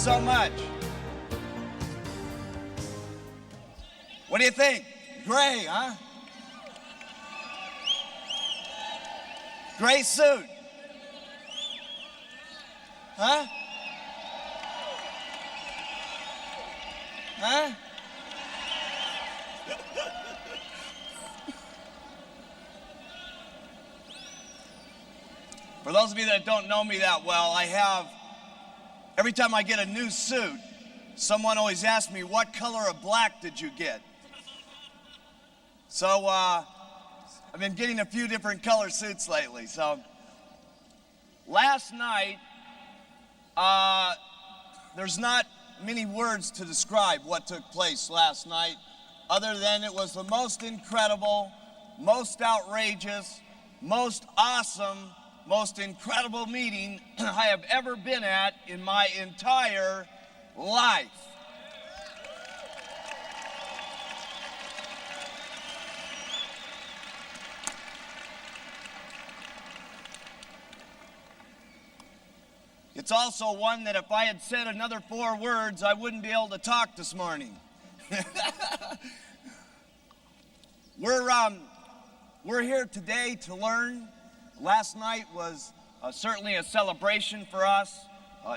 so much. What do you think? Gray, huh? Gray suit. Huh? Huh? For those of you that don't know me that well, every time I get a new suit, someone always asks me, what color of black did you get? So I've been getting a few different color suits lately. So last night, there's not many words to describe what took place last night, other than it was the most incredible, most outrageous, most awesome, most incredible meeting I have ever been at in my entire life. It's also one that if I had said another 4 words, I wouldn't be able to talk this morning. We're here today to learn. Last night was certainly a celebration for us.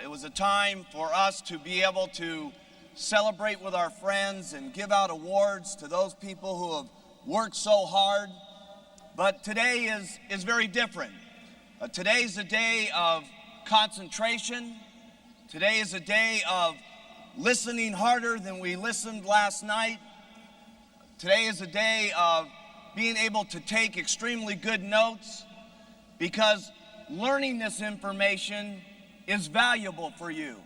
It was a time for us to be able to celebrate with our friends and give out awards to those people who have worked so hard. But today is very different. Today's a day of concentration. Today is a day of listening harder than we listened last night. Today is a day of being able to take extremely good notes, because learning this information is valuable for you.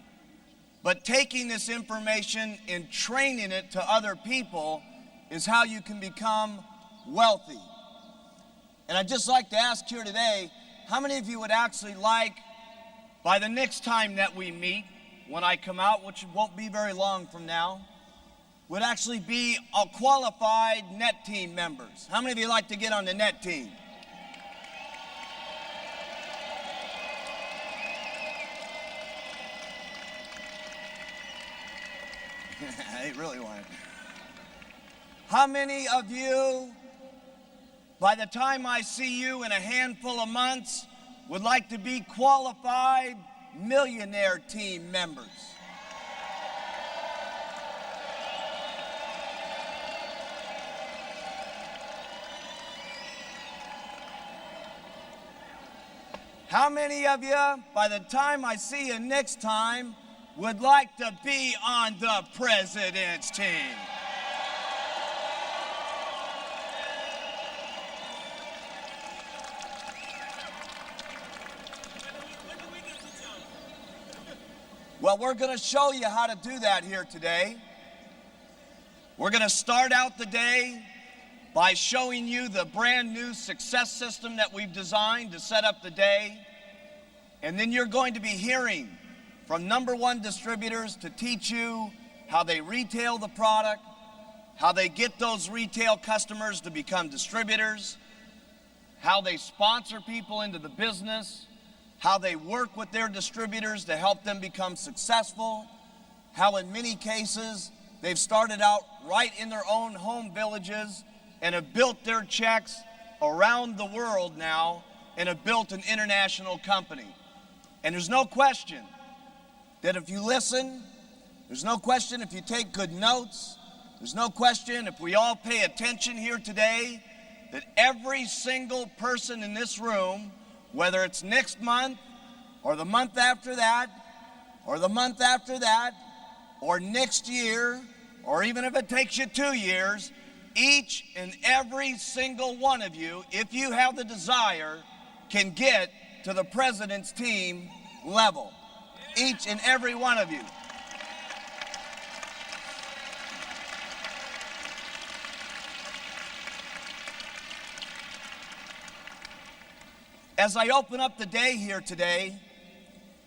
But taking this information and training it to other people is how you can become wealthy. And I'd just like to ask here today, how many of you would actually like, by the next time that we meet, when I come out, which won't be very long from now, would actually be a qualified net team members? How many of you like to get on the net team? I really want it. How many of you, by the time I see you in a handful of months, would like to be qualified millionaire team members? How many of you, by the time I see you next time, would like to be on the president's team? Well, we're going to show you how to do that here today. We're going to start out the day by showing you the brand new success system that we've designed to set up the day. And then you're going to be hearing from #1 distributors to teach you how they retail the product, how they get those retail customers to become distributors, how they sponsor people into the business, how they work with their distributors to help them become successful, how in many cases they've started out right in their own home villages and have built their checks around the world now and have built an international company. And there's no question that if you listen, there's no question if you take good notes, there's no question if we all pay attention here today, that every single person in this room, whether it's next month or the month after that or the month after that or next year, or even if it takes you 2 years, each and every single one of you, if you have the desire, can get to the president's team level. Each and every one of you. As I open up the day here today,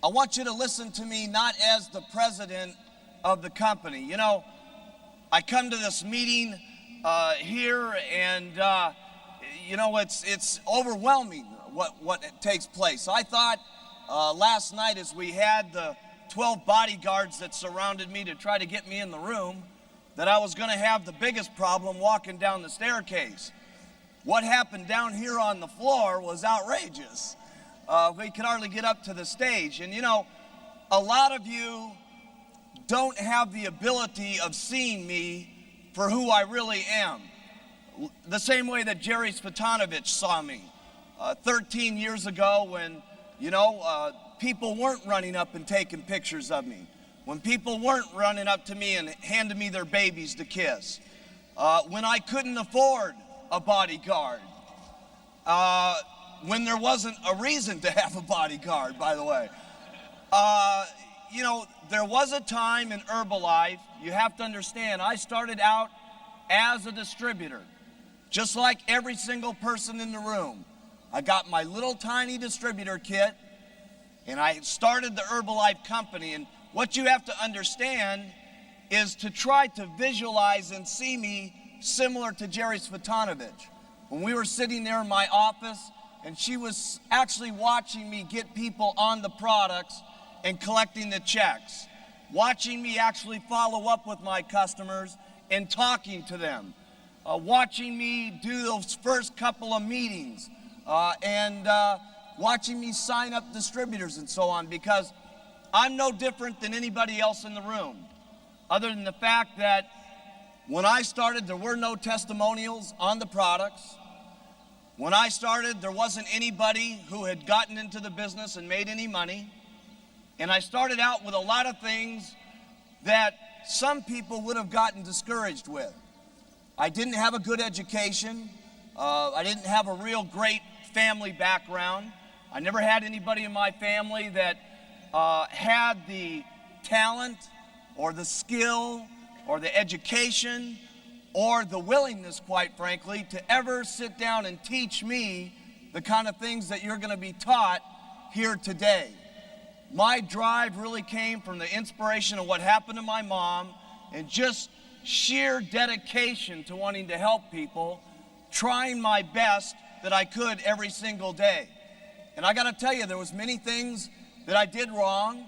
I want you to listen to me not as the president of the company. You know, I come to this meeting here and you know, it's overwhelming what takes place. I thought last night as we had the 12 bodyguards that surrounded me to try to get me in the room, that I was going to have the biggest problem walking down the staircase. What happened down here on the floor was outrageous. We could hardly get up to the stage. And you know, a lot of you don't have the ability of seeing me for who I really am. The same way that Jerry Svetanovich saw me 13 years ago when, you know, people weren't running up and taking pictures of me. When people weren't running up to me and handing me their babies to kiss. When I couldn't afford a bodyguard. When there wasn't a reason to have a bodyguard, by the way. You know, there was a time in Herbalife, you have to understand, I started out as a distributor, just like every single person in the room. I got my little tiny distributor kit, and I started the Herbalife company. And what you have to understand is to try to visualize and see me similar to Jerry Svetanovich. When we were sitting there in my office, and she was actually watching me get people on the products and collecting the checks, watching me actually follow up with my customers and talking to them, watching me do those first couple of meetings, and watching me sign up distributors and so on, because I'm no different than anybody else in the room, other than the fact that when I started, there were no testimonials on the products. When I started, there wasn't anybody who had gotten into the business and made any money. And I started out with a lot of things that some people would have gotten discouraged with. I didn't have a good education. I didn't have a real great family background. I never had anybody in my family that had the talent or the skill or the education or the willingness, quite frankly, to ever sit down and teach me the kind of things that you're going to be taught here today. My drive really came from the inspiration of what happened to my mom and just sheer dedication to wanting to help people, trying my best that I could every single day. And I got to tell you, there was many things that I did wrong.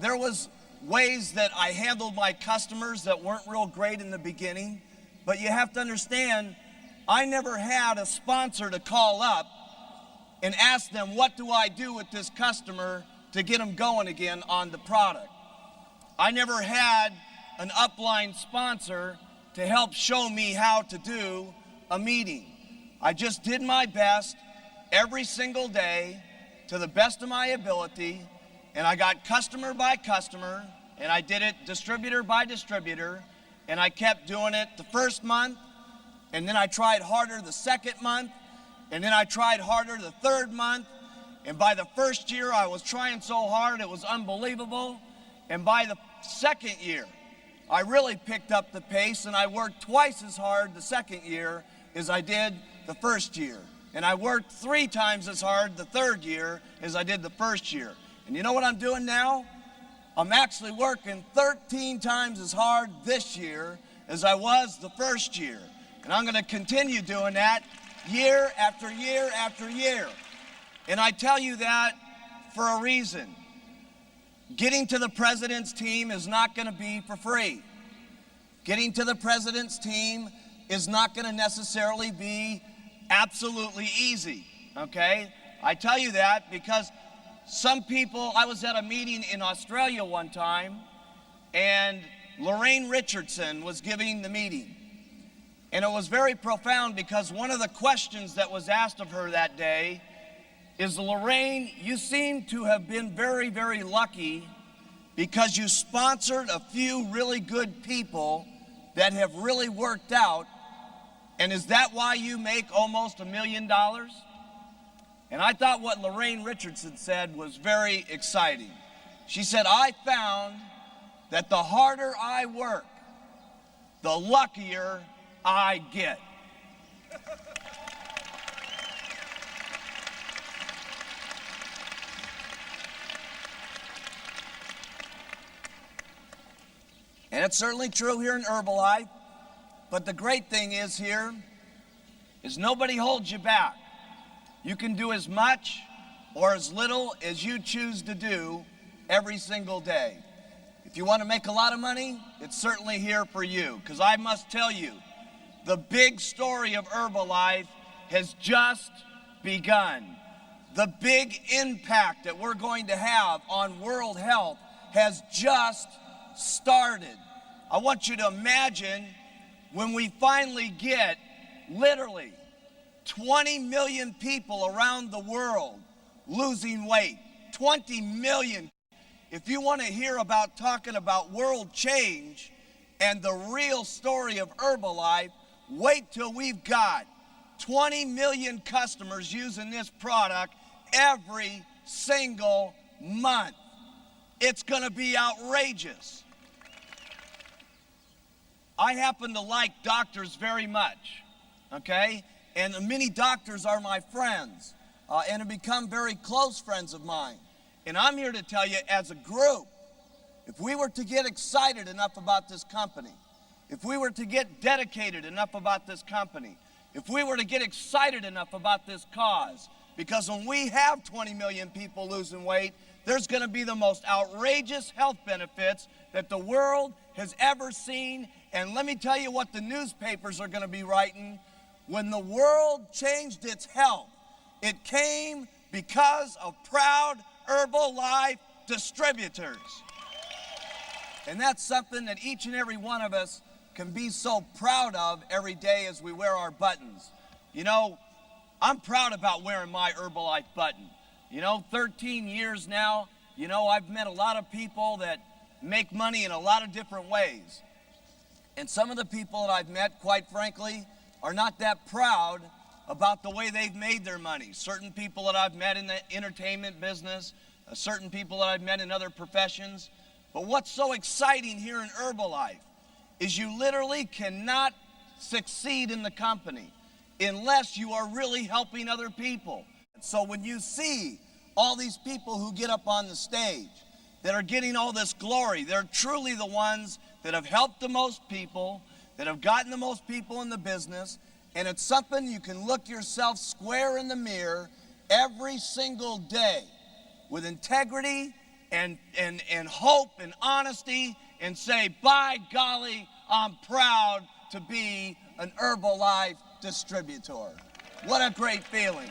There was ways that I handled my customers that weren't real great in the beginning. But you have to understand, I never had a sponsor to call up and ask them, what do I do with this customer to get them going again on the product? I never had an upline sponsor to help show me how to do a meeting. I just did my best every single day to the best of my ability, and I got customer by customer, and I did it distributor by distributor, and I kept doing it the first month, and then I tried harder the second month, and then I tried harder the third month, and by the first year I was trying so hard it was unbelievable, and by the second year I really picked up the pace, and I worked twice as hard the second year as I did the first year, and I worked 3 times as hard the third year as I did the first year. And you know what I'm doing now? I'm actually working 13 times as hard this year as I was the first year. And I'm going to continue doing that year after year after year. And I tell you that for a reason. Getting to the president's team is not going to be for free. Getting to the president's team is not going to necessarily be absolutely easy, okay? I tell you that because some people, I was at a meeting in Australia one time, and Lorraine Richardson was giving the meeting. And it was very profound because one of the questions that was asked of her that day is, Lorraine, you seem to have been very, very lucky because you sponsored a few really good people that have really worked out, and is that why you make almost $1 million? And I thought what Lorraine Richardson said was very exciting. She said, I found that the harder I work, the luckier I get. And it's certainly true here in Herbalife, but the great thing is here is nobody holds you back. You can do as much or as little as you choose to do every single day. If you want to make a lot of money, it's certainly here for you, because I must tell you, the big story of Herbalife has just begun. The big impact that we're going to have on world health has just started. I want you to imagine when we finally get literally 20 million people around the world losing weight. 20 million. If you want to hear about talking about world change and the real story of Herbalife, wait till we've got 20 million customers using this product every single month. It's going to be outrageous. I happen to like doctors very much, okay? And many doctors are my friends and have become very close friends of mine. And I'm here to tell you, as a group, if we were to get excited enough about this company, if we were to get dedicated enough about this company, if we were to get excited enough about this cause, because when we have 20 million people losing weight, there's going to be the most outrageous health benefits that the world has ever seen. And let me tell you what the newspapers are going to be writing. When the world changed its health, it came because of proud Herbalife distributors. And that's something that each and every one of us can be so proud of every day as we wear our buttons. You know, I'm proud about wearing my Herbalife button. You know, 13 years now, you know, I've met a lot of people that make money in a lot of different ways. And some of the people that I've met, quite frankly, are not that proud about the way they've made their money. Certain people that I've met in the entertainment business, certain people that I've met in other professions. But what's so exciting here in Herbalife is you literally cannot succeed in the company unless you are really helping other people. So when you see all these people who get up on the stage that are getting all this glory, they're truly the ones that have helped the most people, that have gotten the most people in the business, and it's something you can look yourself square in the mirror every single day with integrity and hope and honesty and say, by golly, I'm proud to be an Herbalife distributor. What a great feeling.